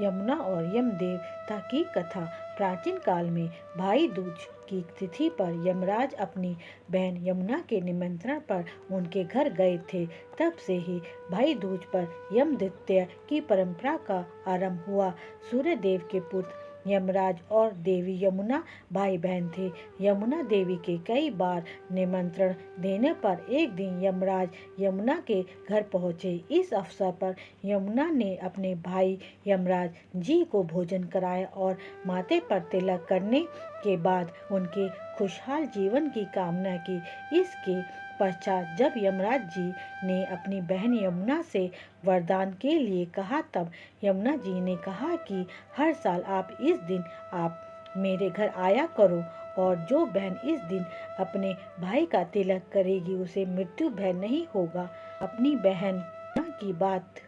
यमुना और यमदेवता की कथा। प्राचीन काल में भाई दूज की तिथि पर यमराज अपनी बहन यमुना के निमंत्रण पर उनके घर गए थे। तब से ही भाई दूज पर यमद्वितीया की परंपरा का आरंभ हुआ। सूर्य देव के पुत्र यमराज और देवी यमुना भाई बहन थे। यमुना देवी के कई बार निमंत्रण देने पर एक दिन यमराज यमुना के घर पहुंचे। इस अवसर पर यमुना ने अपने भाई यमराज जी को भोजन कराया और माथे पर तिलक करने के बाद उनके खुशहाल जीवन की कामना की। इसके पश्चात जब यमराज जी ने अपनी बहन यमुना से वरदान के लिए कहा, तब यमुना जी ने कहा कि हर साल आप इस दिन आप मेरे घर आया करो, और जो बहन इस दिन अपने भाई का तिलक करेगी उसे मृत्यु भय नहीं होगा। अपनी बहन की बात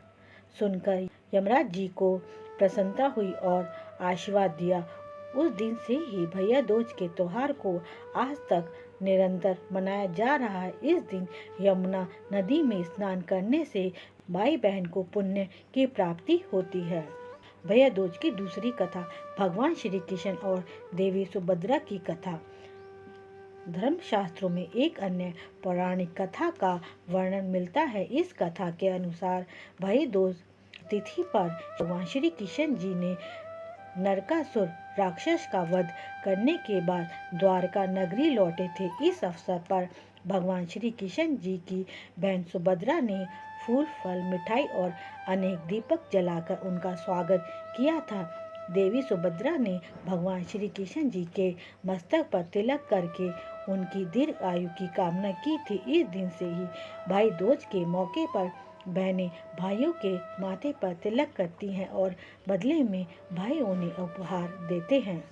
सुनकर यमराज जी को प्रसन्नता हुई और आशीर्वाद दिया। उस दिन से ही भैया दूज के त्योहार को आज तक निरंतर मनाया जा रहा है। इस दिन यमुना नदी में स्नान करने से भाई बहन को पुण्य की प्राप्ति होती है। भैया दूज की दूसरी कथा, भगवान श्री कृष्ण और देवी सुभद्रा की कथा। धर्मशास्त्रों में एक अन्य पौराणिक कथा का वर्णन मिलता है। इस कथा के अनुसार भाई दूज तिथि पर भगवान श्री कृष्ण जी ने नरकासुर राक्षस का वध करने के बाद द्वारका नगरी लौटे थे। इस अवसर पर भगवान श्री कृष्ण जी की बहन सुभद्रा ने फूल, फल, मिठाई और अनेक दीपक जलाकर उनका स्वागत किया था। देवी सुभद्रा ने भगवान श्री कृष्ण जी के मस्तक पर तिलक करके उनकी दीर्घ आयु की कामना की थी। इस दिन से ही भाई दूज के मौके पर बहनें भाइयों के माथे पर तिलक करती हैं और बदले में भाई उन्हें उपहार देते हैं।